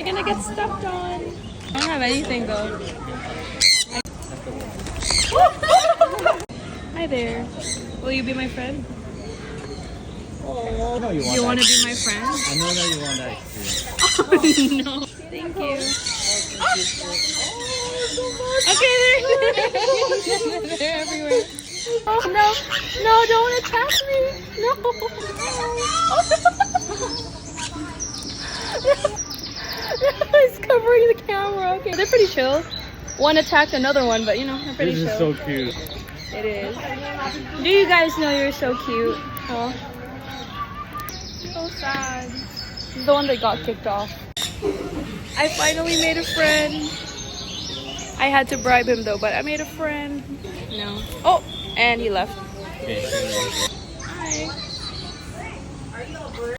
You're gonna get stepped on. I don't have anything though. Hi there. Will you be my friend? Oh, no, You want to be my friend? I know that you want that experience. Oh no. Thank you. Okay, they're everywhere. Oh no, no, don't attack me. No. It's covering the camera. Okay, they're pretty chill. One attacked another one, but you know, they're pretty This chill. is so cute. It is. Do you guys know you're so cute? Oh. So sad. This is the one that got kicked off. I finally made a friend. I had to bribe him though, but I made a friend. No. Oh, and he left. Okay. Hi.